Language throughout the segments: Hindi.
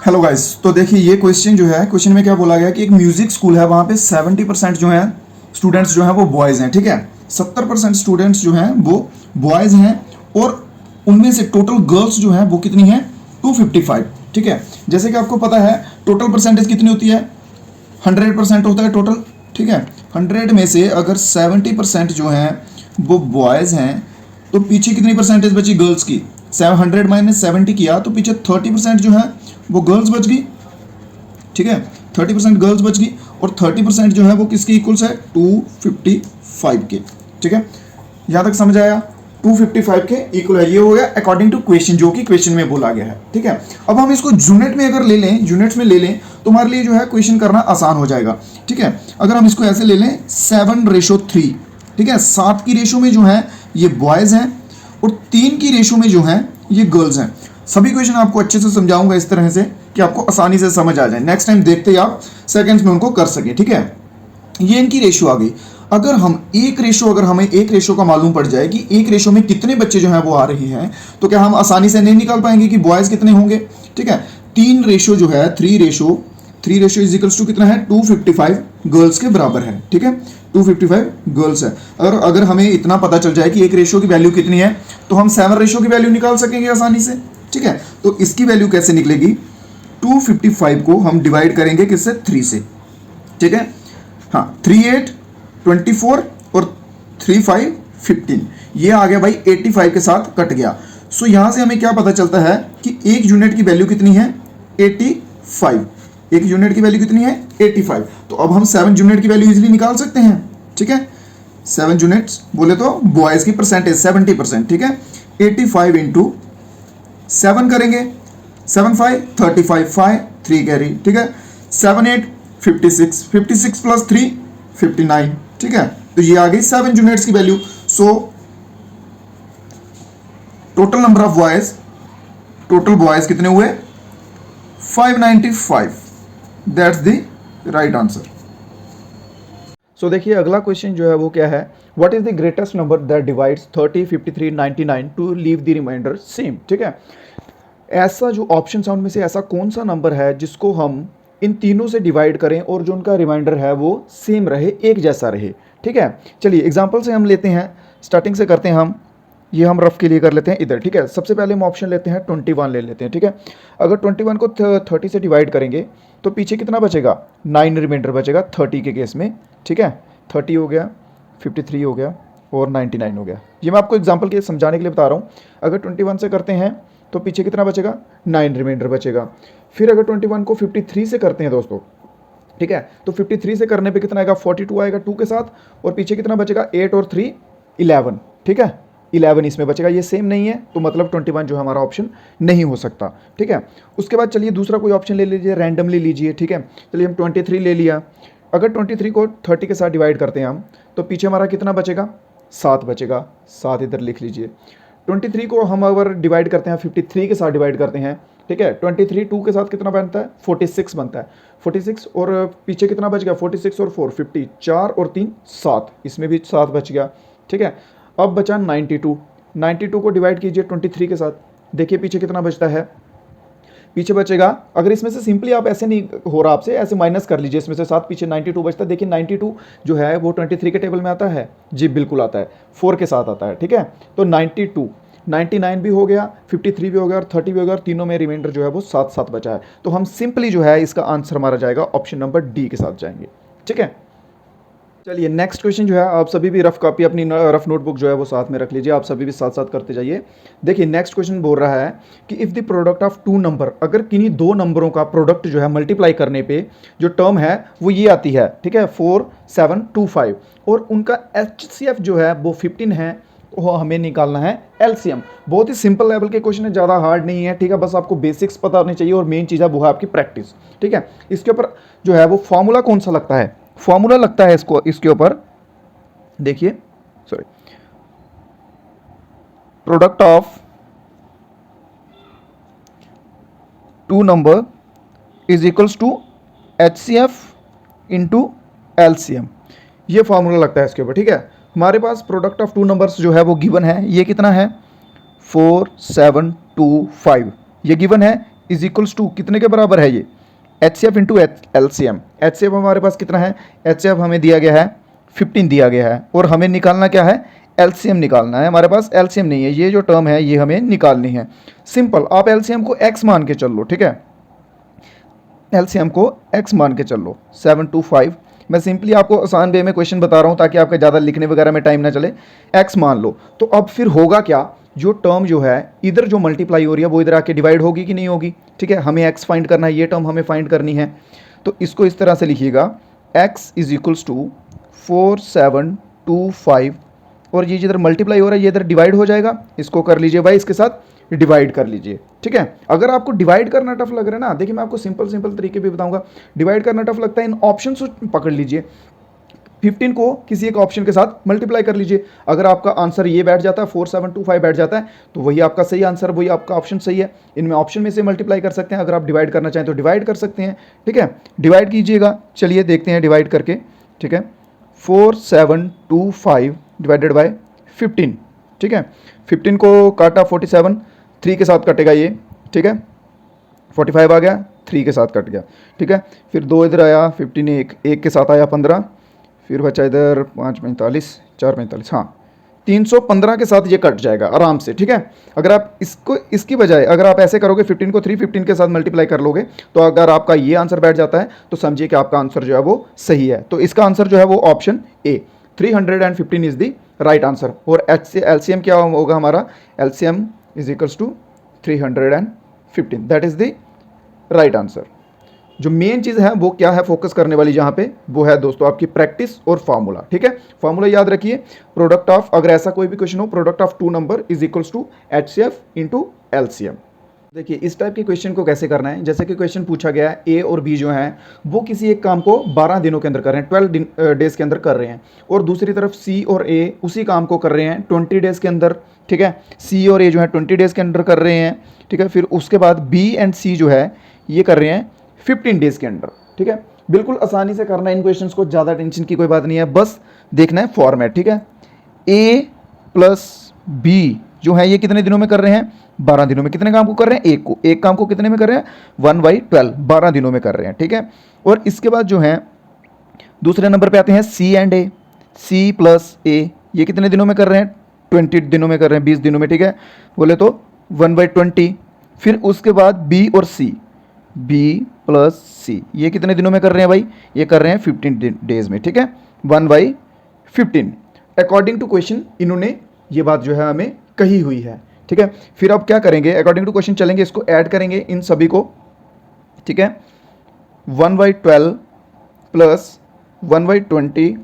हेलो गाइस, तो देखिए ये क्वेश्चन जो है, क्वेश्चन में क्या बोला गया कि एक म्यूजिक स्कूल है, वहाँ पे 70% जो है स्टूडेंट्स जो हैं वो बॉयज़ हैं, ठीक है। 70% स्टूडेंट्स जो हैं वो बॉयज़ हैं और उनमें से टोटल गर्ल्स जो हैं वो कितनी हैं, 255, ठीक है। जैसे कि आपको पता है टोटल परसेंटेज कितनी होती है, 100% होता है टोटल, ठीक है। 100 में से अगर 70% जो हैं वो बॉयज़ हैं तो पीछे कितनी परसेंटेज बची गर्ल्स की, 100 माइनस 70 किया तो पीछे 30% जो है वो गर्ल्स बच गई, ठीक है। 30% गर्ल्स बच गई और 30% जो है वो किसके इक्वल्स है, 255 के, ठीक है। यहाँ तक समझ आया, 255 के इक्वल है, ये हो गया अकॉर्डिंग टू क्वेश्चन, जो कि क्वेश्चन में बोला गया है, ठीक है। अब हम इसको यूनिट में अगर ले लें, यूनिट्स में ले लें तो हमारे लिए जो है क्वेश्चन करना आसान हो जाएगा, ठीक है। अगर हम इसको ऐसे ले लें 7:3, ठीक है, 7 की रेशो में जो है ये बॉयज़ हैं और 3 की रेशो में जो है ये गर्ल्स हैं। सभी क्वेश्चन आपको अच्छे से समझाऊंगा इस तरह से कि आपको आसानी से समझ आ जाए, नेक्स्ट टाइम देखते ही आप सेकंड्स में उनको कर सकें, ठीक है। ये इनकी रेशो आ गई। अगर हम हमें एक रेशो का मालूम पड़ जाए कि एक रेशो में कितने बच्चे जो हैं वो आ रही हैं, तो क्या हम आसानी से नहीं निकाल पाएंगे कि बॉयज़ कितने होंगे, ठीक है। 3 रेशो जो है, 3 रेशो इज इक्वल्स टू कितना है, 255 गर्ल्स के बराबर है, ठीक है। 255 गर्ल्स है। अगर हमें इतना पता चल जाए कि एक रेशो की वैल्यू कितनी है तो हम 7 रेशो की वैल्यू निकाल सकेंगे आसानी से, ठीक है। तो इसकी वैल्यू कैसे निकलेगी, 255 को हम डिवाइड करेंगे किससे, 3 से, ठीक है। हाँ, 3 8 24 और 3 5 15, ये आ गया भाई 85 के साथ कट गया। सो यहां से हमें क्या पता चलता है कि एक यूनिट की वैल्यू कितनी है, 85। एक यूनिट की वैल्यू कितनी है, 85। तो अब हम 7 यूनिट की वैल्यू इजीली निकाल सकते हैं, ठीक है। 7 यूनिट्स बोले तो बॉयज की परसेंटेज 70%, ठीक है। 85 इंटू 7 करेंगे, 7 5 35, 5 3 कैरी, ठीक है। 7 8 56, 56 प्लस 3 59, ठीक है। तो ये आ गई 7 यूनिट्स की value. So total number of boys, total boys कितने हुए, 595, that's the right answer. So देखिए अगला क्वेश्चन जो है वो क्या है, what is the greatest number that divides 30 53 99 to leave the remainder same, ठीक है। ऐसा जो ऑप्शन है उनमें से ऐसा कौन सा नंबर है जिसको हम इन तीनों से डिवाइड करें और जो उनका रिमाइंडर है वो सेम रहे, एक जैसा रहे, ठीक है। चलिए एग्जांपल से हम लेते हैं, स्टार्टिंग से करते हैं हम, ये हम रफ के लिए कर लेते हैं इधर, ठीक है। सबसे पहले हम ऑप्शन लेते हैं 21 ले लेते हैं, ठीक है। अगर 21 को 30 से डिवाइड करेंगे तो पीछे कितना बचेगा, 9 रिमाइंडर बचेगा 30 के केस में, ठीक है। 30 हो गया, 53 हो गया और 99 हो गया। ये मैं आपको एग्जाम्पल के समझाने के लिए बता रहा हूँ। अगर 21 से करते हैं तो पीछे कितना बचेगा, 9 रिमाइंडर बचेगा। फिर अगर 21 को 53 से करते हैं दोस्तों, ठीक है, तो 53 से करने पे कितना आएगा, 42 आएगा 2 के साथ और पीछे कितना बचेगा, 8 और 3 11, ठीक है। 11 इसमें बचेगा, ये सेम नहीं है तो मतलब 21 जो है हमारा ऑप्शन नहीं हो सकता, ठीक है। उसके बाद चलिए दूसरा कोई ऑप्शन ले लीजिए, रैंडमली लीजिए, ठीक है। चलिए हम 23 ले लिया। अगर 23 को 30 के साथ डिवाइड करते हैं हम तो पीछे हमारा कितना बचेगा, 7 बचेगा, 7 इधर लिख लीजिए। 23 को हम अगर डिवाइड करते हैं 53 के साथ डिवाइड करते हैं, ठीक है, 23 2 के साथ कितना बनता है, 46 बनता है, 46 और पीछे कितना बच गया, 46 और 4 50, 4 और 3 7, इसमें भी 7 बच गया, ठीक है। अब बचा 92 को डिवाइड कीजिए 23 के साथ, देखिए पीछे कितना बचता है, पीछे बचेगा, अगर इसमें से सिंपली आप ऐसे नहीं हो रहा आपसे, ऐसे माइनस कर लीजिए, इसमें से 7 पीछे 92 बचता है। देखिए 92 जो है वो 23 के टेबल में आता है, जी बिल्कुल आता है, 4 के साथ आता है, ठीक है। तो 92, 99 भी हो गया, 53 भी हो गया और 30 भी हो गया और तीनों में रिमाइंडर जो है वो 7 बचा है। तो हम सिंपली जो है इसका आंसर हमारा जाएगा ऑप्शन नंबर डी के साथ जाएंगे, ठीक है। चलिए नेक्स्ट क्वेश्चन जो है, आप सभी भी रफ कॉपी अपनी रफ नोटबुक जो है वो साथ में रख लीजिए, आप सभी भी साथ साथ करते जाइए। देखिए नेक्स्ट क्वेश्चन बोल रहा है कि if the product of 2 number, अगर किन्हीं 2 नंबरों का प्रोडक्ट जो है मल्टीप्लाई करने पे जो टर्म है वो ये आती है, ठीक है, 4 7 2 5 और उनका HCF जो है वो 15 है, वो हमें निकालना है LCM। बहुत ही सिंपल लेवल के क्वेश्चन है, ज़्यादा हार्ड नहीं है, ठीक है। बस आपको बेसिक्स पता होनी चाहिए और मेन चीज़ है वो है आपकी प्रैक्टिस, ठीक है। इसके ऊपर जो है वो फॉर्मूला कौन सा लगता है, फॉर्मूला लगता है इसके ऊपर, देखिए sorry, product of 2 number is equals to HCF into LCM, ये फॉर्मूला लगता है इसके ऊपर, ठीक है। हमारे पास प्रोडक्ट ऑफ 2 नंबर्स जो है वो गिवन है, ये कितना है 4 7 2 5, ये गिवन है, इज इक्वल्स टू कितने के बराबर है ये, H C F into L C M. H C F हमारे पास कितना है, एच सी एफ हमें दिया गया है 15 दिया गया है, और हमें निकालना क्या है, एलसीएम निकालना है। हमारे पास एलसीएम नहीं है, ये जो टर्म है ये हमें निकालनी है। सिंपल, आप एलसीएम को x मान के चल लो, ठीक है, एलसीएम को x मान के चल लो 725। मैं सिंपली आपको आसान वे में क्वेश्चन बता रहा हूँ ताकि आपका ज़्यादा लिखने वगैरह में टाइम ना चले। x मान लो, तो अब फिर होगा क्या, जो टर्म जो है इधर जो मल्टीप्लाई हो रही है वो इधर आके डिवाइड होगी कि नहीं होगी, ठीक है, हमें x फाइंड करना है, ये टर्म हमें फाइंड करनी है। तो इसको इस तरह से लिखिएगा, x इज इक्वल्स टू 4725, और ये जिधर मल्टीप्लाई हो रहा है ये इधर डिवाइड हो जाएगा, इसको कर लीजिए भाई, इसके साथ डिवाइड कर लीजिए, ठीक है। अगर आपको डिवाइड करना टफ लग रहा है ना, देखिए मैं आपको सिंपल तरीके भी बताऊंगा, डिवाइड करना टफ लगता है, इन ऑप्शन को पकड़ लीजिए, 15 को किसी एक ऑप्शन के साथ मल्टीप्लाई कर लीजिए। अगर आपका आंसर ये बैठ जाता है 4725 बैठ जाता है, तो वही आपका सही आंसर, वही आपका ऑप्शन सही है। इनमें ऑप्शन में से मल्टीप्लाई कर सकते हैं, अगर आप डिवाइड करना चाहें तो डिवाइड कर सकते हैं, ठीक है, डिवाइड कीजिएगा। चलिए देखते हैं डिवाइड करके, ठीक है, 4725 डिवाइडेड बाय 15, ठीक है, 15 को काटा 47, 3 के साथ कटेगा ये, ठीक है, 45 आ गया, 3 के साथ कट गया, ठीक है, फिर 2 इधर आया, 15 एक के साथ आया 15, फिर बचा इधर 5 45 4 45, हाँ 315 के साथ ये कट जाएगा आराम से, ठीक है। अगर आप इसको इसकी बजाय अगर आप ऐसे करोगे 15 को 315 के साथ मल्टीप्लाई कर लोगे, तो अगर आपका ये आंसर बैठ जाता है तो समझिए कि आपका आंसर जो है वो सही है। तो इसका आंसर जो है वो option A 315 is the right answer. और एलसीएम क्या होगा हमारा, LCM is equals to 315, that is the right answer. जो मेन चीज़ है वो क्या है फोकस करने वाली जहाँ पे, वो है दोस्तों आपकी प्रैक्टिस और फार्मूला, ठीक है। फार्मूला याद रखिए, प्रोडक्ट ऑफ, अगर ऐसा कोई भी क्वेश्चन हो, product of two number is equals to HCF into LCM. देखिए इस टाइप के क्वेश्चन को कैसे करना है, जैसे कि क्वेश्चन पूछा गया है ए और बी जो हैं वो किसी एक काम को 12 दिनों के अंदर कर रहे हैं, 12 डेज के अंदर कर रहे हैं, और दूसरी तरफ सी और ए उसी काम को कर रहे हैं 20 डेज के अंदर, ठीक है, सी और ए जो है 20 डेज के अंदर कर रहे हैं, ठीक है। फिर उसके बाद बी एंड सी जो है ये कर रहे हैं 15 डेज के अंदर, ठीक है। बिल्कुल आसानी से करना है इन क्वेश्चंस को, ज़्यादा टेंशन की कोई बात नहीं है, बस देखना है फॉर्मेट, ठीक है। ए प्लस बी जो है ये कितने दिनों में कर रहे हैं, 12 दिनों में। कितने काम को कर रहे हैं, एक काम को कितने में कर रहे हैं, 1/12, 12 दिनों में कर रहे हैं, ठीक है। और इसके बाद जो है दूसरे नंबर पे आते हैं सी एंड ए, सी प्लस ए, ये कितने दिनों में कर रहे हैं, 20 दिनों में कर रहे हैं, 20 दिनों में, ठीक है, बोले तो 1/20। फिर उसके बाद बी और सी, बी प्लस सी, ये कितने दिनों में कर रहे हैं भाई, ये कर रहे हैं 15 डेज में, ठीक है, 1/15 अकॉर्डिंग टू क्वेश्चन इन्होंने ये बात जो है हमें कही हुई है, ठीक है। फिर अब क्या करेंगे, अकॉर्डिंग टू क्वेश्चन चलेंगे, इसको ऐड करेंगे इन सभी को, ठीक है, 1/12 प्लस 1/20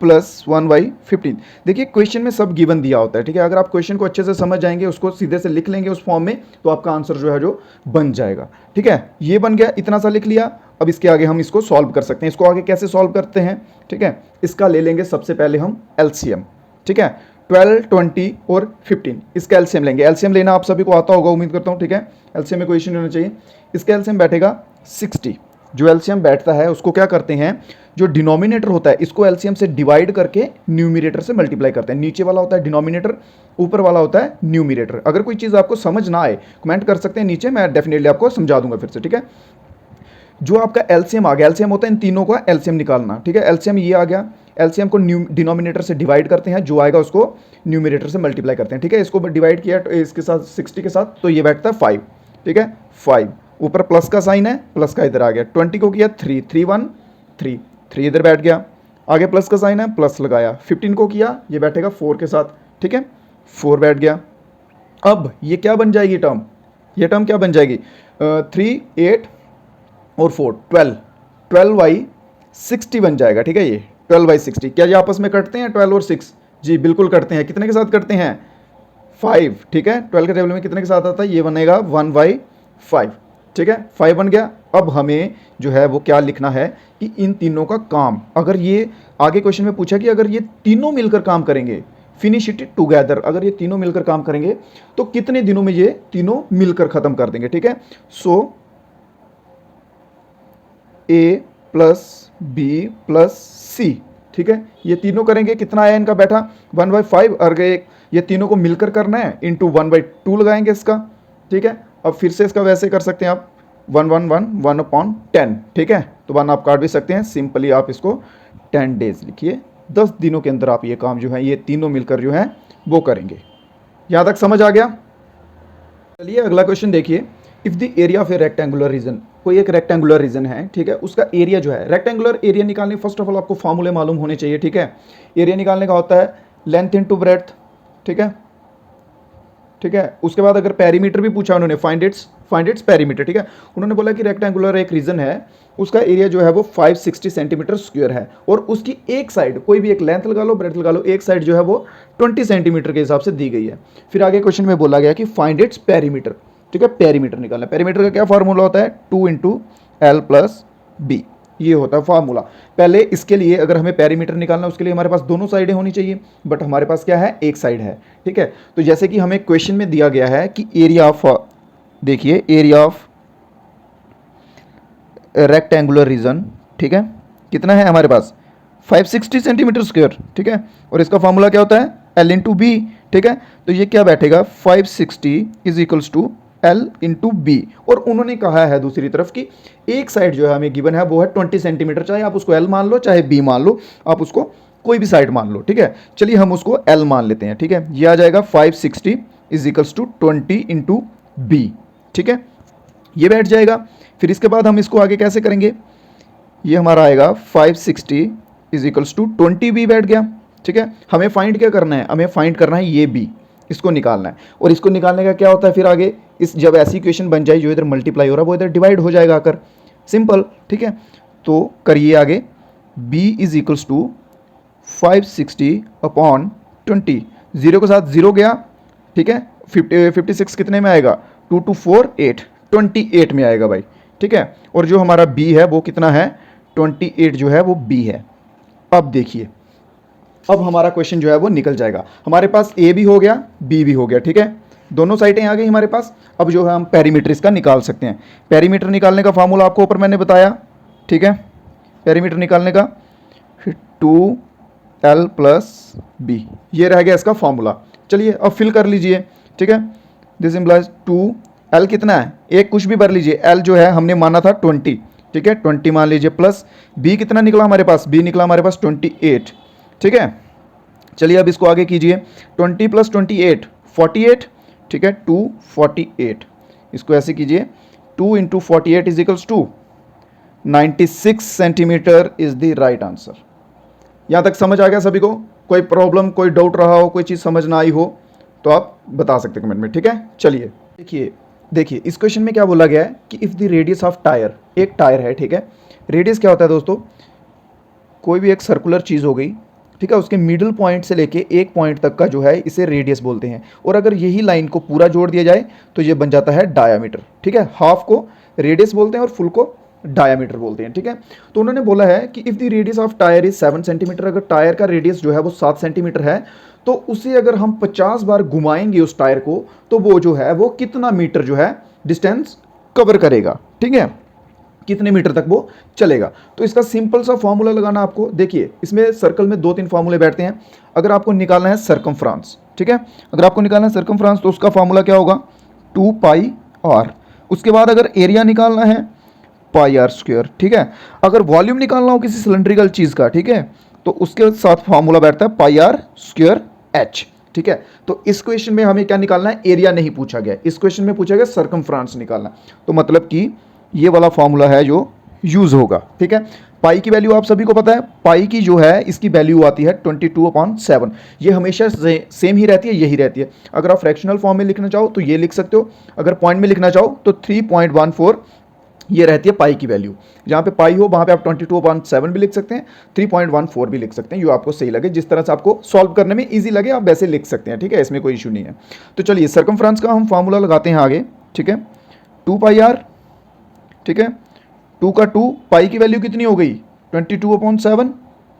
प्लस 1/15। देखिए क्वेश्चन में सब गिवन दिया होता है, ठीक है, अगर आप क्वेश्चन को अच्छे से समझ जाएंगे, उसको सीधे से लिख लेंगे उस फॉर्म में, तो आपका आंसर जो है जो बन जाएगा, ठीक है। ये बन गया, इतना सा लिख लिया। अब इसके आगे हम इसको सॉल्व कर सकते हैं। इसको आगे कैसे सॉल्व करते हैं, ठीक है, इसका ले लेंगे सबसे पहले हम एलसीएम, ठीक है, 12, 20 और 15, इसका एलसीएम लेंगे। एलसीएम लेना आप सभी को आता होगा उम्मीद करता हूँ, ठीक है, एलसीएम में कोई इश्यू नहीं होना चाहिए। इसका एलसीएम बैठेगा 60। जो एलसीएम बैठता है उसको क्या करते हैं, जो डिनोमिनेटर होता है इसको एलसीएम से डिवाइड करके न्यूमिनेटर से मल्टीप्लाई करते हैं। नीचे वाला होता है डिनोमिनेटर, ऊपर वाला होता है न्यूमिनेटर। अगर कोई चीज़ आपको समझ ना आए कमेंट कर सकते हैं नीचे, मैं डेफिनेटली आपको समझा दूंगा फिर से, ठीक है। जो आपका एलसीएम आ गया, एलसीएम होता है इन तीनों का एलसीएम निकालना, ठीक है। एलसीएम ये आ गया, एलसीएम को डिनोमिनेटर से डिवाइड करते हैं, जो आएगा उसको न्यूमिनेटर से मल्टीप्लाई करते हैं, ठीक है। इसको डिवाइड किया इसके साथ 60 के साथ, तो ये बैठता है 5, ठीक है, 5, ऊपर प्लस का साइन है, प्लस का इधर आ गया। 20 को किया 3, 3 1 3, 3 इधर बैठ गया, आगे प्लस का साइन है, प्लस लगाया। 15 को किया, ये बैठेगा 4 के साथ, ठीक है, 4 बैठ गया। अब ये क्या बन जाएगी टर्म, ये टर्म क्या बन जाएगी, 3, 8 और 4, 12/60 बन जाएगा, ठीक है। ये 12/60, क्या ये आपस में कटते हैं 12 और 6, जी बिल्कुल कटते हैं। कितने के साथ कटते हैं, 5, ठीक है। 12 के टेबल में कितने के साथ आता है, ये बनेगा 1/5, ठीक है, 5 बन गया। अब हमें जो है वो क्या लिखना है कि इन तीनों का काम, अगर ये आगे क्वेश्चन में पूछा कि अगर ये तीनों मिलकर काम करेंगे, फिनिश इट टुगेदर, अगर ये तीनों मिलकर काम करेंगे तो कितने दिनों में ये तीनों मिलकर खत्म कर देंगे, ठीक है। सो ए प्लस बी प्लस सी, ठीक है, ये तीनों करेंगे, कितना आया इनका बैठा 1/5, और ये तीनों को मिलकर करना है, इंटू 1/2 लगाएंगे इसका, ठीक है। अब फिर से इसका वैसे कर सकते हैं आप 1/10, ठीक है। तो 1 आप काट भी सकते हैं, सिंपली आप इसको 10 डेज लिखिए। 10 दिनों के अंदर आप ये काम जो है ये तीनों मिलकर जो है वो करेंगे। यहाँ तक समझ आ गया? चलिए अगला क्वेश्चन देखिए। If the area of A rectangular reason, कोई एक रेक्टेंगुलर रीजन है, ठीक है, उसका एरिया जो है, रेक्टेंगुलर एरिया निकालने फर्स्ट ऑफ ऑल आपको फॉर्मूले मालूम होने चाहिए, ठीक है। एरिया निकालने का होता है लेंथ इनटू ब्रेड्थ, ठीक है, ठीक है। उसके बाद अगर पेरीमीटर भी पूछा उन्होंने, फाइंड इट्स पेरीमीटर, ठीक है। उन्होंने बोला कि रेक्टेंगुलर एक रीजन है, उसका एरिया जो है वो 560 सेंटीमीटर स्क्वायर है, और उसकी एक साइड, कोई भी एक लेंथ लगा लो, ब्रेड्थ लगा लो, एक साइड जो है वो 20 सेंटीमीटर के हिसाब से दी गई है। फिर आगे क्वेश्चन में बोला गया कि फाइंड इट्स पेरीमीटर, ठीक है, पेरीमीटर निकालना। पेरीमीटर का क्या फार्मूला होता है? 2 × L+B, ये होता है फार्मूला। पहले इसके लिए अगर हमें पेरीमीटर निकालना है उसके लिए हमारे पास दोनों साइडें होनी चाहिए, बट हमारे पास क्या है? एक साइड है, ठीक है। तो जैसे कि हमें क्वेश्चन में दिया गया है कि एरिया ऑफ, देखिए एरिया ऑफ रेक्टेंगुलर रीजन, ठीक है, कितना है हमारे पास? 560 सेंटीमीटर स्क्वायर, ठीक है। और इसका फार्मूला क्या होता है? L/B, ठीक है। तो ये क्या बैठेगा? 560 = L/B। और उन्होंने कहा है दूसरी तरफ कि एक साइड जो है हमें गिवन है वो है 20 सेंटीमीटर, चाहे आप उसको L मान लो चाहे B मान लो, आप उसको कोई भी साइड मान लो, ठीक है। चलिए हम उसको L मान लेते हैं, ठीक है। ये आ जाएगा 560 = 20 × B, ठीक है, ये बैठ जाएगा। फिर इसके बाद हम इसको आगे कैसे करेंगे? ये हमारा आएगा 560 = 20B बैठ गया, ठीक है। हमें फाइंड क्या करना है? हमें फाइंड करना है ये B, इसको निकालना है। और इसको निकालने का क्या होता है फिर आगे? इस जब ऐसी इक्वेशन बन जाए जो इधर मल्टीप्लाई हो रहा है वो इधर डिवाइड हो जाएगा आकर, सिंपल, ठीक है। तो करिए आगे, B = 560/20, 0 के साथ 0 गया, ठीक है। 56 कितने में आएगा? 2 × 4 8, 28 में आएगा भाई, ठीक है। और जो हमारा B है वो कितना है? 28 जो है वो B है। अब देखिए, अब हमारा क्वेश्चन जो है वो निकल जाएगा। हमारे पास A भी हो गया, B भी हो गया, ठीक है, दोनों साइडें आ गई हमारे पास। अब जो है हम पेरीमीटर इसका निकाल सकते हैं। पेरीमीटर निकालने का फार्मूला आपको ऊपर मैंने बताया, ठीक है। पेरीमीटर निकालने का 2L+B, ये रह गया इसका फार्मूला। चलिए अब फिल कर लीजिए, ठीक है। दिस इम्प्लाइज 2L कितना है? एक कुछ भी भर लीजिए, L जो है हमने माना था 20, ठीक है, 20 मान लीजिए, प्लस B कितना निकला हमारे पास? B निकला हमारे पास 28, ठीक है। चलिए अब इसको आगे कीजिए, 20 + 28 48, ठीक है, 248। इसको ऐसे कीजिए, 2 × 48 = 96 centimetre is the right answer. यहाँ तक समझ आ गया सभी को? कोई प्रॉब्लम, कोई डाउट रहा हो, कोई चीज़ समझ ना आई हो तो आप बता सकते कमेंट में, ठीक है। चलिए देखिए इस क्वेश्चन में क्या बोला गया है कि if the radius of tyre, एक टायर है, ठीक है। रेडियस क्या होता है दोस्तों? कोई भी एक सर्कुलर चीज़ हो गई, ठीक है, उसके मिडिल पॉइंट से लेके एक पॉइंट तक का जो है इसे रेडियस बोलते हैं। और अगर यही लाइन को पूरा जोड़ दिया जाए तो ये बन जाता है डायामीटर, ठीक है। हाफ को रेडियस बोलते हैं और फुल को डायामीटर बोलते हैं, ठीक है। तो उन्होंने बोला है कि if the radius of tyre is 7 centimetre, अगर टायर का रेडियस जो है वो 7 सेंटीमीटर है तो उसे अगर हम 50 बार घुमाएंगे उस टायर को तो वो जो है वो कितना मीटर जो है डिस्टेंस कवर करेगा, ठीक है, कितने मीटर तक वो चलेगा। तो इसका सिंपल सा फॉर्मूला लगाना आपको, देखिए इसमें सर्कल में 2-3 फार्मूले बैठते हैं। अगर आपको निकालना है सरकमफ्रांस, ठीक है, अगर आपको निकालना है सरकमफ्रांस तो उसका फॉर्मूला क्या होगा? 2πr। उसके बाद अगर एरिया निकालना है πr², ठीक है। अगर वॉल्यूम निकालना हो किसी सिलेंड्रिकल चीज़ का, ठीक है, तो उसके साथ फॉर्मूला बैठता है πr²h, ठीक है। तो इस क्वेश्चन में हमें क्या निकालना है? एरिया नहीं पूछा गया, इस क्वेश्चन में पूछा गया सरकमफ्रांस निकालना। तो मतलब कि ये वाला फॉर्मूला है जो यूज़ होगा, ठीक है। पाई की वैल्यू आप सभी को पता है, पाई की जो है इसकी वैल्यू आती है 22/7। ये हमेशा सेम ही रहती है, यही रहती है। अगर आप फ्रैक्शनल फॉर्म में लिखना चाहो तो ये लिख सकते हो, अगर पॉइंट में लिखना चाहो तो 3.14 ये रहती है पाई की वैल्यू। जहाँ पे पाई हो वहाँ पे आप 22/7 भी लिख सकते हैं, 3.14 भी लिख सकते हैं, जो आपको सही लगे, जिस तरह से आपको सॉल्व करने में ईजी लगे आप वैसे लिख सकते हैं, ठीक है, इसमें कोई इशू नहीं है। तो चलिए सरकमफ्रांस का हम फार्मूला लगाते हैं आगे, ठीक है। 2πr, ठीक है, 2 का 2, पाई की वैल्यू कितनी हो गई? 22/7,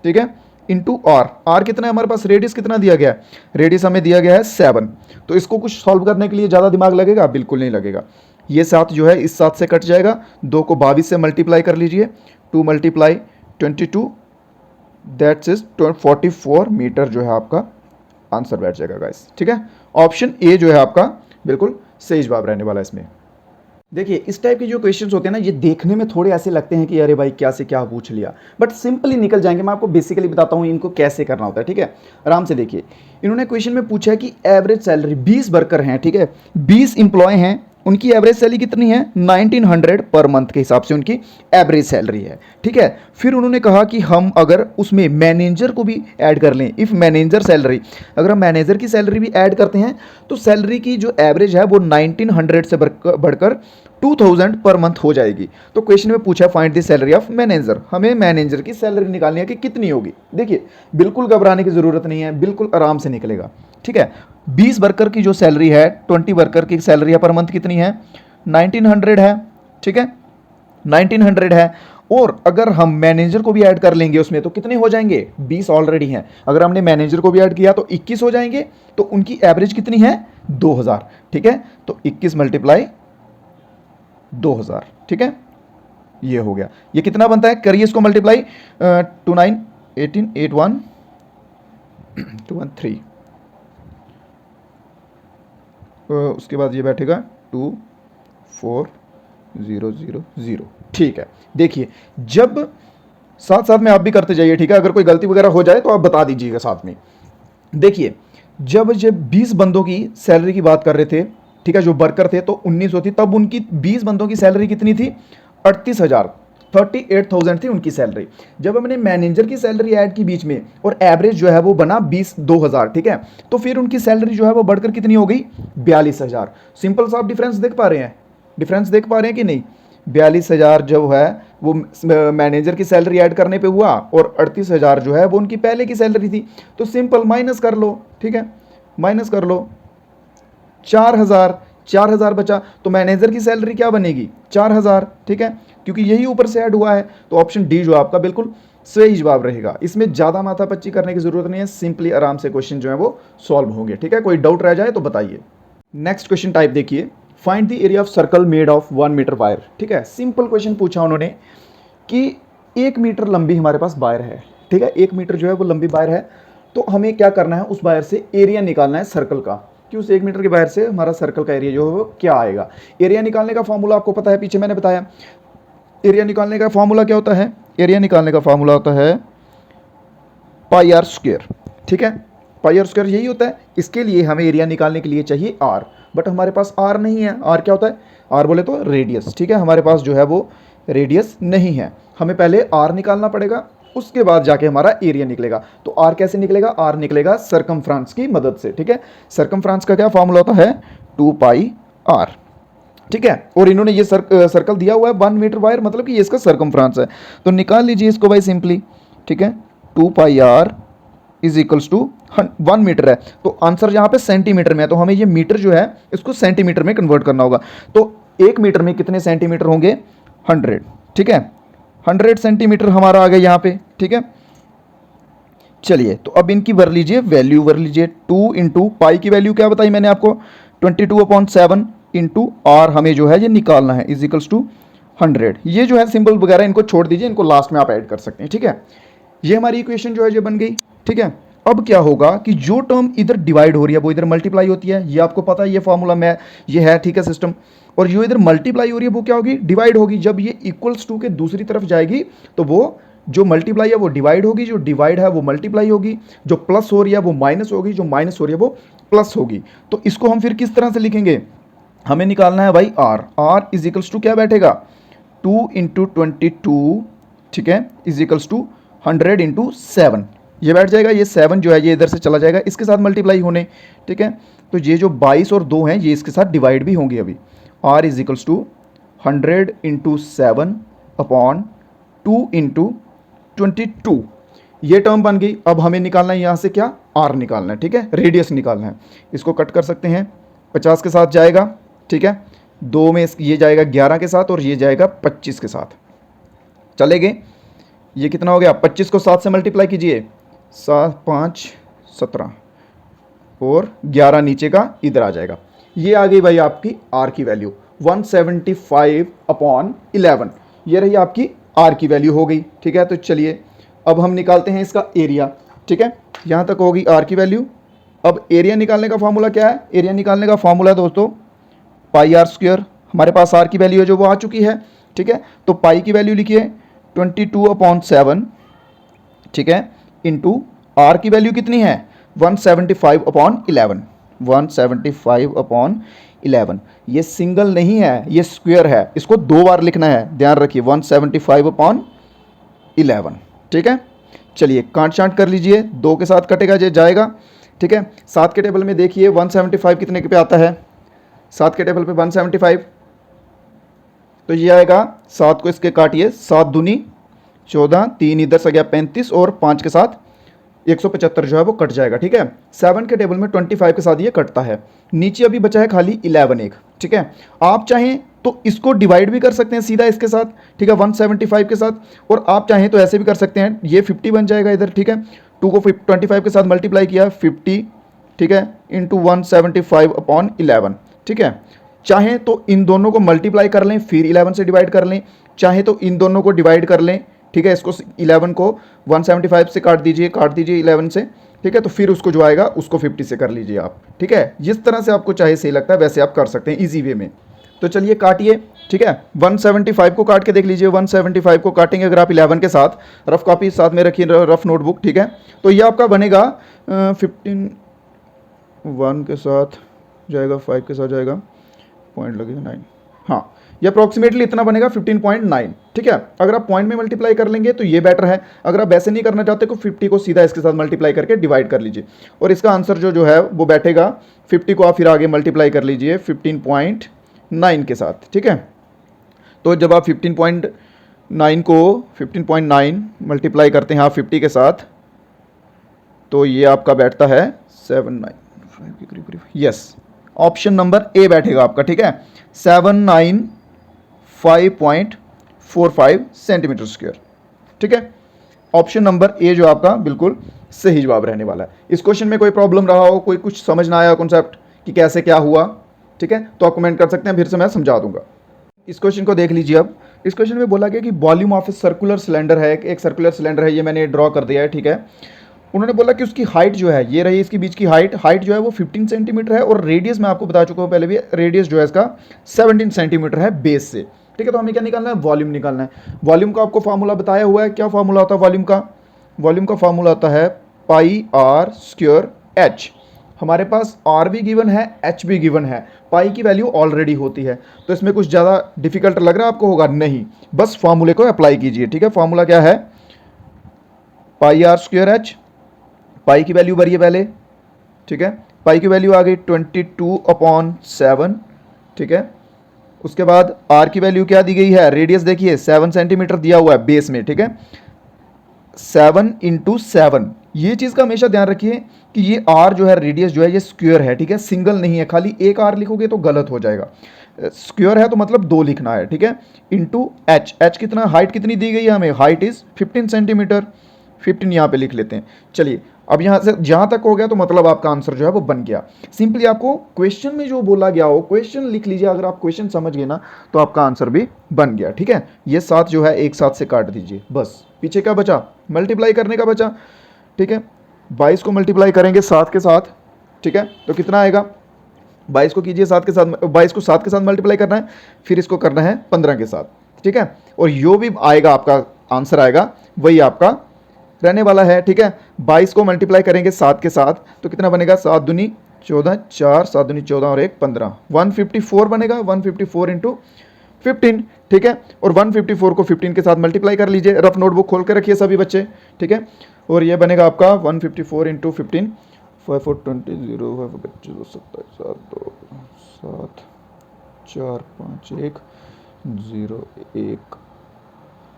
ठीक है, इंटू आर कितना है हमारे पास? रेडियस कितना दिया गया है? रेडियस हमें दिया गया है 7। तो इसको कुछ सॉल्व करने के लिए ज़्यादा दिमाग लगेगा? बिल्कुल नहीं लगेगा। ये 7 जो है इस 7 से कट जाएगा, 2 को 22 से मल्टीप्लाई कर लीजिए, 2 × 22 दैट्स इज 44 मीटर जो है आपका आंसर बैठ जाएगा गाइस, ठीक है। ऑप्शन ए जो है आपका बिल्कुल सही जवाब रहने वाला है इसमें। देखिए इस टाइप के जो क्वेश्चंस होते हैं ना, ये देखने में थोड़े ऐसे लगते हैं कि अरे भाई क्या से क्या पूछ लिया, बट सिंपली निकल जाएंगे। मैं आपको बेसिकली बताता हूँ इनको कैसे करना होता है, ठीक है। आराम से देखिए, इन्होंने क्वेश्चन में पूछा है कि एवरेज सैलरी 20 वर्कर हैं, ठीक है, 20 इंप्लॉय हैं, उनकी एवरेज सैलरी कितनी है 1900 पर मंथ के हिसाब से उनकी एवरेज सैलरी है, ठीक है। फिर उन्होंने कहा कि हम अगर उसमें मैनेजर को भी ऐड कर लें, इफ़ मैनेजर सैलरी, अगर हम मैनेजर की सैलरी भी ऐड करते हैं तो सैलरी की जो एवरेज है वो 1900 से बढ़कर 2000 पर मंथ हो जाएगी। तो क्वेश्चन में पूछा find the salary of manager, हमें मैनेजर की सैलरी निकालनी है कि कितनी होगी। देखिए बिल्कुल घबराने की ज़रूरत नहीं है, बिल्कुल आराम से निकलेगा, ठीक है। 20 वर्कर की जो सैलरी है, 20 वर्कर की सैलरी है पर मंथ कितनी है 1900 है, ठीक है, 1900 है। और अगर हम मैनेजर को भी ऐड कर लेंगे उसमें तो कितने हो जाएंगे, 20 ऑलरेडी हैं, अगर हमने मैनेजर को भी ऐड किया तो 21 हो जाएंगे। तो उनकी एवरेज कितनी है 2000, ठीक है। तो 21 मल्टीप्लाई 2000, ठीक है, ये हो गया। ये कितना बनता है, करिए इसको मल्टीप्लाई 2 9 18 8 1 2 1 3, उसके बाद ये बैठेगा 2 4 0 0 0, ठीक है। देखिए जब साथ साथ में आप भी करते जाइए, ठीक है, अगर कोई गलती वगैरह हो जाए तो आप बता दीजिएगा साथ में। देखिए जब 20 बंदों की सैलरी की बात कर रहे थे, ठीक है, जो वर्कर थे तो 1900 थी, तब उनकी 20 बंदों की सैलरी कितनी थी 38,000, 38,000 थी उनकी सैलरी। जब हमने मैनेजर की सैलरी ऐड की बीच में और एवरेज जो है वो बना 20,000, ठीक है, तो फिर उनकी सैलरी जो है वो बढ़कर कितनी हो गई 42,000। सिंपल सा आप डिफरेंस देख पा रहे हैं, डिफरेंस देख पा रहे हैं कि नहीं। 42,000 जो है वो मैनेजर की सैलरी ऐड करने पे हुआ और 38,000 जो है वो उनकी पहले की सैलरी थी। तो सिंपल माइनस कर लो, ठीक है, माइनस कर लो, 4,000 बचा, तो मैनेजर की सैलरी क्या बनेगी 4,000, ठीक है, क्योंकि यही ऊपर से ऐड हुआ है। तो ऑप्शन डी जो आपका बिल्कुल सही जवाब रहेगा। इसमें ज़्यादा माथापच्ची करने की जरूरत नहीं है, सिंपली आराम से क्वेश्चन जो है वो सॉल्व होंगे, ठीक है। कोई डाउट रह जाए तो बताइए। नेक्स्ट क्वेश्चन टाइप देखिए, find the area of circle made of 1 metre wire, ठीक है। सिंपल क्वेश्चन पूछा उन्होंने कि 1 मीटर लंबी हमारे पास वायर है, ठीक है, 1 मीटर जो है वो लंबी वायर है। तो हमें क्या करना है, उस वायर से एरिया निकालना है सर्कल का, कि उस 1 मीटर के वायर से हमारा सर्कल का एरिया जो है वो क्या आएगा। एरिया निकालने का फॉर्मूला आपको पता है, पीछे मैंने बताया। एरिया निकालने का फॉर्मूला क्या होता है, एरिया निकालने का फॉर्मूला होता है पाई आर स्क्वायर, ठीक है, पाई आर स्क्वायर यही होता है। इसके लिए हमें एरिया निकालने के लिए चाहिए आर, बट हमारे पास आर नहीं है। आर क्या होता है, आर बोले तो रेडियस, ठीक है, हमारे पास जो है वो रेडियस नहीं है। हमें पहले आर निकालना पड़ेगा, उसके बाद जाके हमारा एरिया निकलेगा। तो आर कैसे निकलेगा, आर निकलेगा सर्कमफ्रेंस की मदद से, ठीक है। सर्कमफ्रेंस का क्या फॉर्मूला होता है 2 पाई आर, ठीक है। और इन्होंने ये सर्कल दिया हुआ है 1 मीटर वायर, मतलब कि ये इसका सर्कमफ्रेंस है। तो निकाल लीजिए इसको भाई सिंपली, ठीक है, 2 pi r is equals to 1 metre है। तो आंसर यहाँ पे सेंटीमीटर में है, तो हमें ये मीटर जो है इसको सेंटीमीटर में कन्वर्ट करना होगा। तो 1 मीटर में कितने सेंटीमीटर होंगे 100, ठीक है, 100 सेंटीमीटर हमारा आ गया यहाँ पे, ठीक है। चलिए तो अब इनकी भर लीजिए, वैल्यू भर लीजिए। 2 इंटू पाई की वैल्यू क्या बताई मैंने आपको 22/7 इंटू आर हमें जो है ये निकालना है, इज इक्वल्स टू 100। ये जो है सिंबल वगैरह इनको छोड़ दीजिए, इनको लास्ट में आप ऐड कर सकते हैं, ठीक है। ये हमारी इक्वेशन जो है ये बन गई, ठीक है। अब क्या होगा कि जो टर्म इधर डिवाइड हो रही है वो इधर मल्टीप्लाई होती है, ये आपको पता है, ये फॉर्मूला में ये है, ठीक है, सिस्टम। और जो इधर मल्टीप्लाई हो रही है वो क्या होगी डिवाइड होगी। जब ये इक्वल्स टू के दूसरी तरफ जाएगी तो वो जो मल्टीप्लाई है वो डिवाइड होगी, जो डिवाइड है वो मल्टीप्लाई होगी, जो प्लस हो रही है वो माइनस होगी, जो माइनस हो रही है वो प्लस होगी। तो इसको हम फिर किस तरह से लिखेंगे, हमें निकालना है भाई r. R is equals to क्या बैठेगा 2 इंटू 22, ठीक है, इज इक्वल्स टू 100 इंटू 7, ये बैठ जाएगा। ये 7 जो है ये इधर से चला जाएगा इसके साथ मल्टीप्लाई होने, ठीक है। तो ये जो 22 और 2 हैं ये इसके साथ डिवाइड भी होंगे अभी। R is equals to 100 into 7 upon 2 into 22, ये टर्म बन गई। अब हमें निकालना है यहाँ से क्या, आर निकालना है, ठीक है, रेडियस निकालना है। इसको कट कर सकते हैं, 50 के साथ जाएगा, ठीक है, 2 में ये जाएगा 11 के साथ और ये जाएगा 25 के साथ, चले गए। ये कितना हो गया 25 को 7 से मल्टीप्लाई कीजिए, 7 5 17 और 11 नीचे का इधर आ जाएगा। ये आ गई भाई आपकी आर की वैल्यू 175/11, ये रही आपकी आर की वैल्यू हो गई, ठीक है। तो चलिए अब हम निकालते हैं इसका एरिया, ठीक है, यहाँ तक होगी आर की वैल्यू। अब एरिया निकालने का फॉर्मूला क्या है, एरिया निकालने का फॉर्मूला है दोस्तों पाई आर स्क्वायर, हमारे पास आर की वैल्यू है जो वो आ चुकी है, ठीक है। तो पाई की वैल्यू लिखिए 22/7, ठीक है, इंटू आर की वैल्यू कितनी है 175/11, 175/11। ये सिंगल नहीं है, ये स्क्वायर है, इसको 2 बार लिखना है, ध्यान रखिए 175/11, ठीक है। चलिए काट छांट कर लीजिए, 2 के साथ कटेगा ये जाएगा, ठीक है। 7 के टेबल में देखिए 175 कितने के पे आता है, 7 के टेबल पे 175, तो ये आएगा 7 को इसके काटिए, 7 दूनी 14, 3 इधर से गया 35 और 5 के साथ 175 जो है वो कट जाएगा, ठीक है। 7 के टेबल में 25 के साथ ये कटता है, नीचे अभी बचा है खाली 11 एक, ठीक है। आप चाहें तो इसको डिवाइड भी कर सकते हैं सीधा इसके साथ, ठीक है, 175 के साथ, और आप चाहें तो ऐसे भी कर सकते हैं, ये 50 बन जाएगा इधर, ठीक है। 2 को 25 के साथ मल्टीप्लाई किया 50, ठीक है, इंटू 175/11, ठीक है। चाहें तो इन दोनों को मल्टीप्लाई कर लें फिर 11 से डिवाइड कर लें, चाहे तो इन दोनों को डिवाइड कर लें, ठीक है। इसको 11 को 175 से काट दीजिए 11 से, ठीक है, तो फिर उसको जो आएगा उसको 50 से कर लीजिए आप, ठीक है। जिस तरह से आपको चाहे सही लगता है वैसे आप कर सकते हैं इजी वे में। तो चलिए काटिए, ठीक है। 175 को काट के देख लीजिए, 175 को काटेंगे अगर आप 11 के साथ, रफ कॉपी साथ में रखिए, रफ नोटबुक, ठीक है। तो ये आपका बनेगा 15, 1 के साथ जाएगा, 5 के साथ जाएगा, पॉइंट लगेगा 9, हाँ, ये अप्रॉक्सीमेटली इतना बनेगा 15.9, ठीक है। अगर आप पॉइंट में मल्टीप्लाई कर लेंगे तो ये बेटर है, अगर आप वैसे नहीं करना चाहते तो 50 को सीधा इसके साथ मल्टीप्लाई करके डिवाइड कर लीजिए, और इसका आंसर जो है वो बैठेगा 50 को आप फिर आगे मल्टीप्लाई कर लीजिए 15.9 के साथ, ठीक है। तो जब आप 15.9 मल्टीप्लाई करते हैं आप 50 के साथ, तो ये आपका बैठता है 795 के करीब करीब, यस, ऑप्शन नंबर ए बैठेगा आपका, ठीक है, 795.45 सेंटीमीटर स्क्वायर, ठीक है। ऑप्शन नंबर ए जो आपका बिल्कुल सही जवाब रहने वाला है। इस क्वेश्चन में कोई प्रॉब्लम रहा हो, कोई कुछ समझ ना आया कॉन्सेप्ट कि कैसे क्या हुआ, ठीक है, तो आप कमेंट कर सकते हैं, फिर से मैं समझा दूंगा। इस क्वेश्चन को देख लीजिए। अब इस क्वेश्चन में बोला गया कि volume of a circular cylinder है, एक सर्कुलर सिलेंडर है, ये मैंने ड्रॉ कर दिया है, ठीक है। उन्होंने बोला कि उसकी हाइट जो है, ये रही इसकी बीच की हाइट जो है वो 15 सेंटीमीटर है, और रेडियस मैं आपको बता चुका हूँ पहले भी, रेडियस जो है इसका 17 सेंटीमीटर है बेस से, ठीक है। तो हमें क्या निकालना है, वॉल्यूम निकालना है। वॉल्यूम का आपको फार्मूला बताया हुआ है, क्या फार्मूला होता है वॉल्यूम का? वॉल्यूम का फार्मूला आता है पाई आर स्क्वायर एच। हमारे पास आर भी गिवन है, एच भी गिवन है, पाई की वैल्यू ऑलरेडी होती है, तो इसमें कुछ ज़्यादा डिफिकल्ट लग रहा है आपको? होगा नहीं, बस फार्मूले को अप्लाई कीजिए, ठीक है। फार्मूला क्या है, पाई आर स्क्वायर एच, पाई की वैल्यू भरिए पहले, ठीक है। पाई की वैल्यू आ गई 22/7, ठीक है। उसके बाद आर की वैल्यू क्या दी गई है, रेडियस देखिए 7 सेंटीमीटर दिया हुआ है बेस में, ठीक है। 7 × 7, ये चीज़ का हमेशा ध्यान रखिए कि ये आर जो है, रेडियस जो है ये स्क्वायर है, ठीक है, सिंगल नहीं है। खाली एक आर लिखोगे तो गलत हो जाएगा, स्क्वायर है तो मतलब 2 लिखना है, ठीक है। इंटू एच, एच कितना, हाइट कितनी दी गई है हमें, हाइट इज 15 सेंटीमीटर, 15 यहाँ पे लिख लेते हैं। चलिए अब यहाँ से जहाँ तक हो गया तो मतलब आपका आंसर जो है वो बन गया। सिंपली आपको क्वेश्चन में जो बोला गया हो क्वेश्चन लिख लीजिए, अगर आप क्वेश्चन समझ गए ना तो आपका आंसर भी बन गया, ठीक है। ये 7 जो है एक 7 से काट दीजिए, बस पीछे क्या बचा, मल्टीप्लाई करने का बचा, ठीक है। 22 को मल्टीप्लाई करेंगे 7 के साथ, ठीक है, तो कितना आएगा, 22 को कीजिए 7 के साथ, 22 को 7 के साथ मल्टीप्लाई करना है, फिर इसको करना है 15 के साथ, ठीक है। और जो भी आएगा आपका आंसर आएगा वही आपका रहने वाला है, ठीक है। 22 को मल्टीप्लाई करेंगे 7 के साथ तो कितना बनेगा, 7 दूनी 14, 4 7 दूनी 14 और 1 15, 154 बनेगा, 154 × 15, ठीक है। और 154 को 15 के साथ मल्टीप्लाई कर लीजिए, रफ नोटबुक खोल के रखिए सभी बच्चे, ठीक है। और ये बनेगा आपका 154 × 15, 5 4 20 0 5 25 27 7 2 7 4 5 1 0 1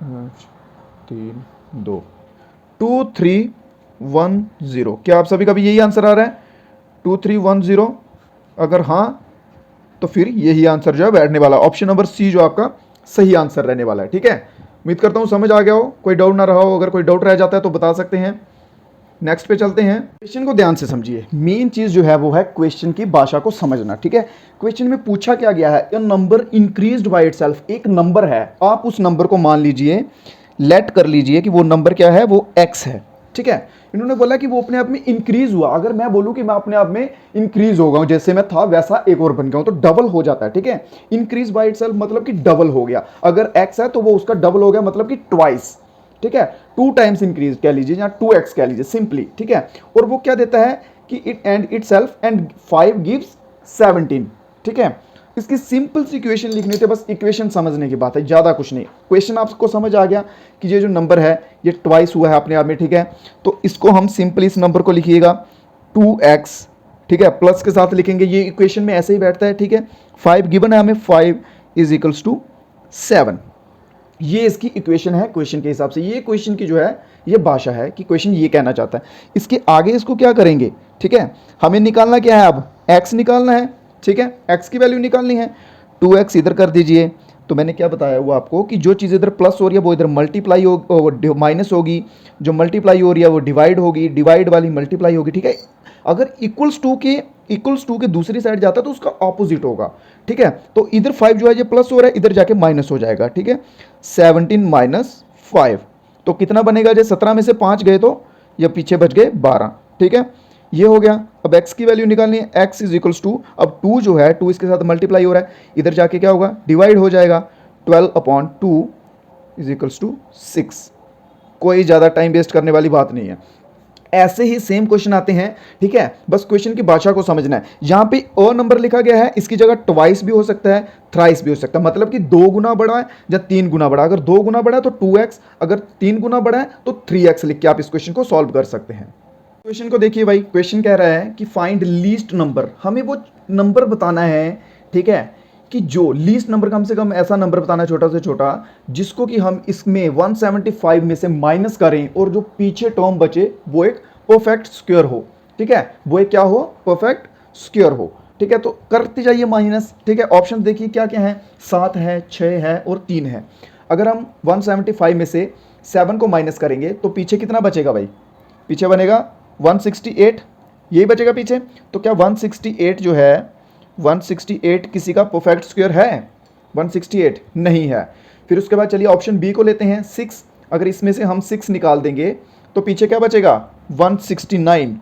5 3 2 2310। क्या आप सभी का भी यही आंसर आ रहा है 2310? अगर हाँ तो फिर यही आंसर जो है बैठने वाला, ऑप्शन नंबर सी जो आपका सही आंसर रहने वाला है, ठीक है। उम्मीद करता हूँ समझ आ गया हो, कोई डाउट ना रहा हो, अगर कोई डाउट रह जाता है तो बता सकते हैं। नेक्स्ट पे चलते हैं। क्वेश्चन को ध्यान से समझिए, मेन चीज जो है वो है क्वेश्चन की भाषा को समझना, ठीक है। क्वेश्चन में पूछा क्या गया है, ए नंबर इंक्रीज्ड बाय इटसेल्फ, एक नंबर है, आप उस नंबर को मान लीजिए, लेट कर लीजिए कि वो नंबर क्या है, वो x है, ठीक है, इन्होंने बोला कि वो अपने आप में इंक्रीज हुआ। अगर मैं बोलूं कि मैं अपने आप में इंक्रीज हो गया हूं, जैसे मैं था वैसा एक और बन गया हूं, तो डबल हो जाता है। ठीक है, इंक्रीज बाय इटसेल्फ मतलब कि डबल हो गया। अगर x है तो वो उसका डबल हो गया, मतलब कि ट्वाइस। ठीक है, 2 टाइम्स इंक्रीज कह लीजिए या 2x कह लीजिए सिंपली। ठीक है, और वो क्या देता है कि it and itself and 5 gives 17। ठीक है, इसकी सिंपल सी इक्वेशन लिखनी थी, बस इक्वेशन समझने की बात है, ज़्यादा कुछ नहीं। क्वेश्चन आपको समझ आ गया कि ये जो नंबर है ये ट्वाइस हुआ है अपने आप में। ठीक है, तो इसको हम सिंपली इस नंबर को लिखिएगा 2x। ठीक है, प्लस के साथ लिखेंगे, ये इक्वेशन में ऐसे ही बैठता है। ठीक है, 5 गिवन है हमें, 5 इज इक्वल्स टू 7। ये इसकी इक्वेशन है क्वेश्चन के हिसाब से। ये क्वेश्चन की जो है ये भाषा है कि क्वेश्चन ये कहना चाहता है। इसके आगे इसको क्या करेंगे, ठीक है, हमें निकालना क्या है, अब x निकालना है। ठीक है, x की वैल्यू निकालनी है। 2x इधर कर दीजिए। तो मैंने क्या बताया हुआ आपको कि जो चीज़ इधर प्लस हो रही है वो इधर मल्टीप्लाई हो, माइनस होगी। जो मल्टीप्लाई हो रही है वो डिवाइड होगी, डिवाइड वाली मल्टीप्लाई होगी। ठीक है, अगर इक्वल्स टू के दूसरी साइड जाता है तो उसका ऑपोजिट होगा। ठीक है, तो इधर 5 जो है ये प्लस हो रहा है, इधर जाके माइनस हो जाएगा। ठीक है, 17 माइनस 5 तो कितना बनेगा, जब 17 में से 5 गए तो ये पीछे बच गए 12। ठीक है, ये हो गया। अब x की वैल्यू निकालनी है, x इज इक्वल्स टू, अब 2 जो है 2 इसके साथ मल्टीप्लाई हो रहा है, इधर जाके क्या होगा, डिवाइड हो जाएगा। 12/2 इज इक्वल्स टू 6। कोई ज़्यादा टाइम वेस्ट करने वाली बात नहीं है। ऐसे ही सेम क्वेश्चन आते हैं। ठीक है, बस क्वेश्चन की भाषा को समझना है। यहाँ पे अ नंबर लिखा गया है, इसकी जगह ट्वाइस भी हो सकता है, थ्राइस भी हो सकता है, मतलब कि 2 गुना बड़ा है या 3 गुना बड़ा। अगर 2 गुना बड़ा है तो 2x, अगर 3 गुना बड़ा है तो 3x लिख के आप इस क्वेश्चन को सॉल्व कर सकते हैं। क्वेश्चन को देखिए भाई, क्वेश्चन कह रहा है कि फाइंड लीस्ट नंबर। हमें वो नंबर बताना है, ठीक है, कि जो लीस्ट नंबर, कम से कम ऐसा नंबर बताना है छोटा से छोटा जिसको कि हम इसमें 175 में से माइनस करें और जो पीछे टर्म बचे वो एक परफेक्ट स्क्वायर हो। ठीक है, वो एक क्या हो, परफेक्ट स्क्वायर हो। ठीक है, तो करते जाइए माइनस। ठीक है, ऑप्शन देखिए क्या क्या है, 7 है, 6 है और 3 है। अगर हम 175 में से 7 को माइनस करेंगे तो पीछे कितना बचेगा भाई, पीछे बनेगा 168, यही बचेगा पीछे। तो क्या 168 जो है, 168 किसी का परफेक्ट स्क्वायर है, 168 नहीं है। फिर उसके बाद चलिए ऑप्शन बी को लेते हैं, 6। अगर इसमें से हम 6 निकाल देंगे तो पीछे क्या बचेगा, 169।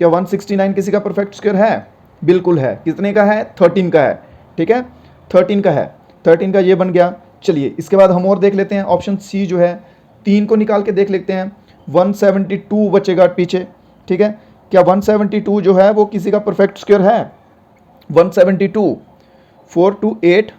क्या 169 किसी का परफेक्ट स्क्वायर है, बिल्कुल है। कितने का है, 13 का है। ठीक है, 13 का है, 13 का ये बन गया। चलिए इसके बाद हम और देख लेते हैं, ऑप्शन सी जो है 3 को निकाल के देख लेते हैं, 172 बचेगा पीछे। ठीक है, क्या 172 जो है वो किसी का परफेक्ट स्क्वायर है, 172, 428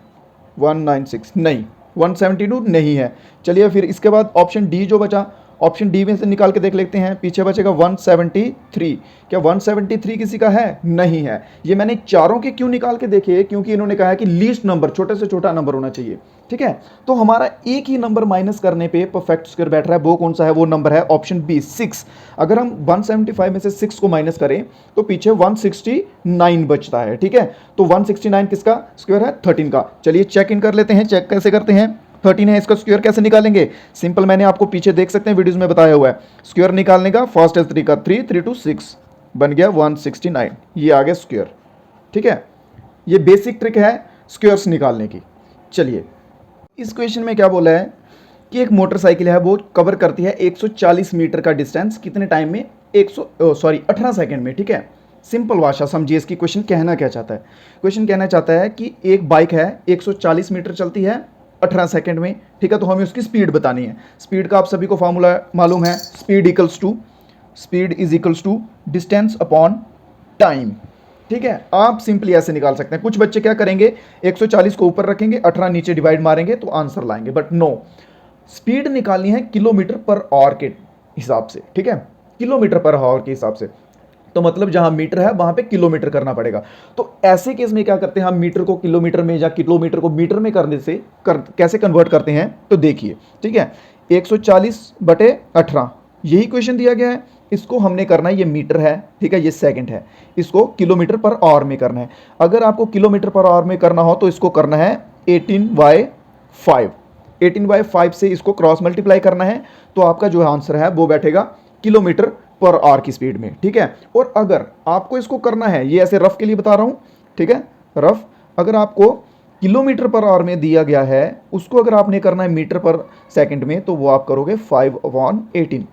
196 नहीं, 172 नहीं है। चलिए फिर इसके बाद ऑप्शन डी जो बचा, ऑप्शन डी में से निकाल के देख लेते हैं, पीछे बचेगा 173। क्या 173 किसी का है, नहीं है। ये मैंने चारों के क्यों निकाल के देखे, क्योंकि इन्होंने कहा है कि लीस्ट नंबर, छोटे से छोटा नंबर होना चाहिए। ठीक है, तो हमारा एक ही नंबर माइनस करने पे परफेक्ट स्क्वायर बैठ रहा है, वो कौन सा है, वो नंबर है ऑप्शन बी 6। अगर हम 175 में से 6 को माइनस करें तो पीछे 169 बचता है। ठीक है, तो 169 किसका स्क्वायर है, 13 का। चलिए चेक इन कर लेते हैं, चेक कैसे करते हैं, 13 है, इसका स्क्वायर कैसे निकालेंगे, सिंपल, मैंने आपको पीछे देख सकते हैं वीडियोस में बताया हुआ है। स्क्वायर निकालने का फास्टेस्ट तरीका 3 3 2 6 बन गया 169, ये आ गया स्क्वायर। ठीक है, ये बेसिक ट्रिक है स्क्वायर्स निकालने की। चलिए इस क्वेश्चन में क्या बोला है कि एक मोटरसाइकिल है वो कवर करती है 140 मीटर का डिस्टेंस कितने टाइम में, 18 सेकेंड में। ठीक है, सिंपल भाषा समझिए इसकी, क्वेश्चन कहना क्या चाहता है। क्वेश्चन कहना चाहता है कि एक बाइक है 140 मीटर चलती है 18 सेकेंड में। ठीक है, तो हमें उसकी स्पीड बतानी है। स्पीड का आप सभी को फार्मूला मालूम है, speed is equals to distance upon time. ठीक है, आप सिंपली ऐसे निकाल सकते हैं। कुछ बच्चे क्या करेंगे, 140 को ऊपर रखेंगे, 18 नीचे डिवाइड मारेंगे तो आंसर लाएंगे, बट नो, स्पीड निकालनी है किलोमीटर पर आवर के हिसाब से। ठीक है, किलोमीटर पर आवर के हिसाब से, तो मतलब जहां मीटर है वहां पे किलोमीटर करना पड़ेगा। तो ऐसे केस में क्या करते हैं हम, मीटर को किलोमीटर में या किलोमीटर को मीटर में करने से कैसे कन्वर्ट करते हैं, तो देखिए। ठीक है, 140/18 यही क्वेश्चन दिया गया है, इसको हमने करना है, ये मीटर है, ठीक है, ये सेकंड है, इसको किलोमीटर पर आवर में करना है। अगर आपको किलोमीटर पर आवर में करना हो तो इसको करना है 18/5, 18/5 से इसको क्रॉस मल्टीप्लाई करना है, तो आपका जो आंसर है वो बैठेगा किलोमीटर पर आवर की स्पीड में। ठीक है, और अगर आपको इसको करना है, ये ऐसे रफ के लिए बता रहा हूं, ठीक है, रफ, अगर आपको किलोमीटर पर आवर में दिया गया है, उसको अगर आपने करना है मीटर पर सेकंड में, तो वो आप करोगे 5/18।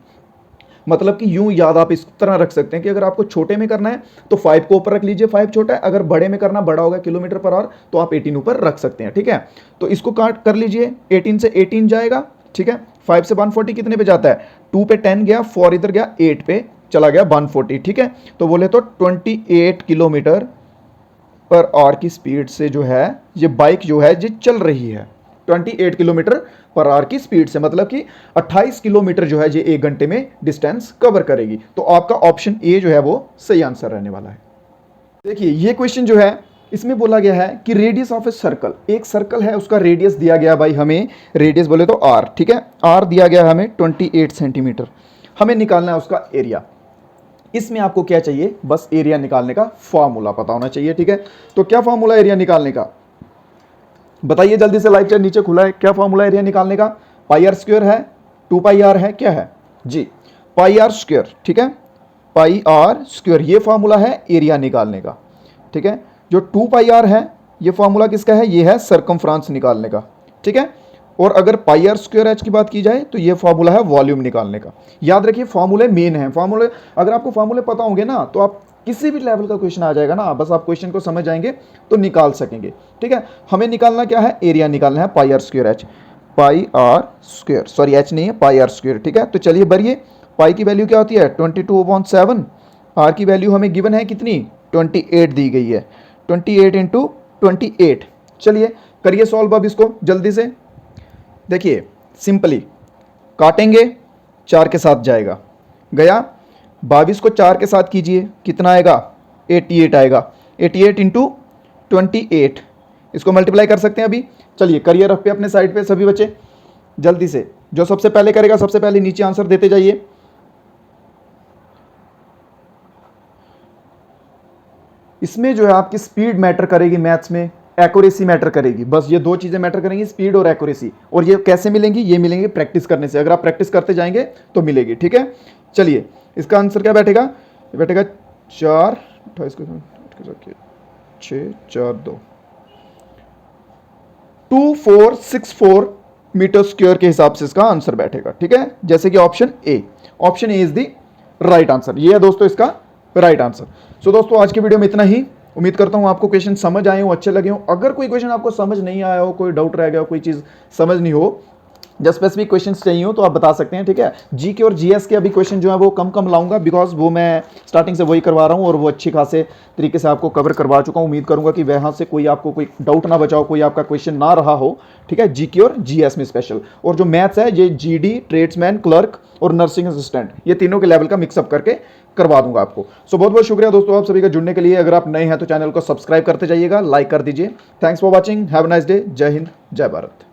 मतलब कि यूं याद आप इस तरह रख सकते हैं कि अगर आपको छोटे में करना है तो 5 को ऊपर रख लीजिए, 5 छोटा है, अगर बड़े में करना, बड़ा होगा किलोमीटर पर आवर, तो आप 18 ऊपर रख सकते हैं। ठीक है, तो इसको काट कर लीजिए, 18 से 18 जाएगा। ठीक है, 5 से 140 कितने पे जाता है, 2 पे 10 गया, 4 इधर गया, 8 पे चला गया 140। ठीक है, तो बोले तो 28 किलोमीटर पर आवर की स्पीड से जो है ये बाइक जो है ये चल रही है, 28 किलोमीटर पर आवर की स्पीड से, मतलब कि 28 किलोमीटर जो है ये 1 घंटे में डिस्टेंस कवर करेगी। तो आपका ऑप्शन ए जो है वो सही आंसर रहने वाला है। देखिए ये क्वेश्चन जो है इसमें बोला गया है कि रेडियस ऑफ ए सर्कल, एक सर्कल है उसका रेडियस दिया गया भाई हमें, रेडियस बोले तो आर। ठीक है, आर दिया गया हमें 28 सेंटीमीटर, हमें निकालना है उसका एरिया। इसमें आपको क्या चाहिए, बस एरिया निकालने का फॉर्मूला पता होना चाहिए। ठीक है, तो क्या फॉर्मूला एरिया निकालने का, बताइए जल्दी से, लाइव चैट नीचे खुला है, क्या फॉर्मूला एरिया निकालने का, पाई आर स्क्वायर है, 2 पाई आर है, क्या है जी, पाई आर स्क्वायर। ठीक है, पाई आर स्क्वायर ये फॉर्मूला है एरिया निकालने का। ठीक है, जो 2 पाई आर है ये फॉर्मूला किसका है, ये है सरकमफ्रांस निकालने का। ठीक है, और अगर पाई आर स्क्वायर एच की बात की जाए तो ये फॉर्मूला है वॉल्यूम निकालने का। याद रखिए फॉर्मूले मेन है, फॉर्मूले अगर आपको फॉर्मूले पता होंगे ना तो आप किसी भी लेवल का क्वेश्चन आ जाएगा ना, बस आप क्वेश्चन को समझ जाएंगे तो निकाल सकेंगे। ठीक है, हमें निकालना क्या है, एरिया निकालना है, pi r square h, pi r square, sorry h नहीं है, पाई आर स्क्वायर। ठीक है, तो चलिए भरिए, पाई की वैल्यू क्या होती है 22/7, आर की वैल्यू हमें गिवन है कितनी 28 दी गई है, 28 इंटू 28। चलिए करिए सॉल्व अब इसको जल्दी से। देखिए सिंपली काटेंगे, 4 के साथ जाएगा, गया, 22 को 4 के साथ कीजिए, कितना आएगा 88 आएगा, 88 इंटू 28, इसको मल्टीप्लाई कर सकते हैं अभी। चलिए करिए रफ पे अपने साइड पे सभी बच्चे, जल्दी से जो सबसे पहले करेगा सबसे पहले नीचे आंसर देते जाइए। इसमें जो है आपकी स्पीड मैटर करेगी, मैथ्स में एक्यूरेसी मैटर करेगी, बस ये 2 चीजें मैटर करेंगी, स्पीड और एक्यूरेसी। और ये कैसे मिलेंगी, ये मिलेंगी प्रैक्टिस करने से, अगर आप प्रैक्टिस करते जाएंगे तो मिलेगी। ठीक है, चलिए इसका आंसर क्या बैठेगा, ये बैठेगा 4 6 4 2 2464 मीटर स्क्वायर के हिसाब से इसका आंसर बैठेगा। ठीक है, जैसे कि option A, option A is the right answer, ये है दोस्तों इसका राइट आंसर। सो दोस्तों आज की वीडियो में इतना ही, उम्मीद करता हूं आपको क्वेश्चन समझ आए हो, अच्छे लगे हो। अगर कोई क्वेश्चन आपको समझ नहीं आया हो, कोई डाउट रह गया हो, कोई चीज़ समझ नहीं हो, जब स्पेसिफिक क्वेश्चंस चाहिए हो तो आप बता सकते हैं। ठीक है, जीके और जीएस के अभी क्वेश्चन जो है वो कम लाऊंगा, बिकॉज वो मैं स्टार्टिंग से वही करवा रहा हूँ और वो अच्छी खासे तरीके से आपको कवर करवा चुका हूँ। उम्मीद करूंगा कि वहाँ से कोई आपको कोई डाउट ना बचाओ, कोई आपका क्वेश्चन ना रहा हो। ठीक है, जीके और जीएस में स्पेशल, और जो मैथ्स है ये जीडी, ट्रेड्समैन, क्लर्क और नर्सिंग असिस्टेंट, ये तीनों के लेवल का मिक्सअप करके करवा दूंगा आपको। सो बहुत बहुत शुक्रिया दोस्तों आप सभी का जुड़ने के लिए। अगर आप नए हैं तो चैनल को सब्सक्राइब करते जाइएगा, लाइक कर दीजिए। Thanks for watching, have a nice day, जय हिंद, जय भारत।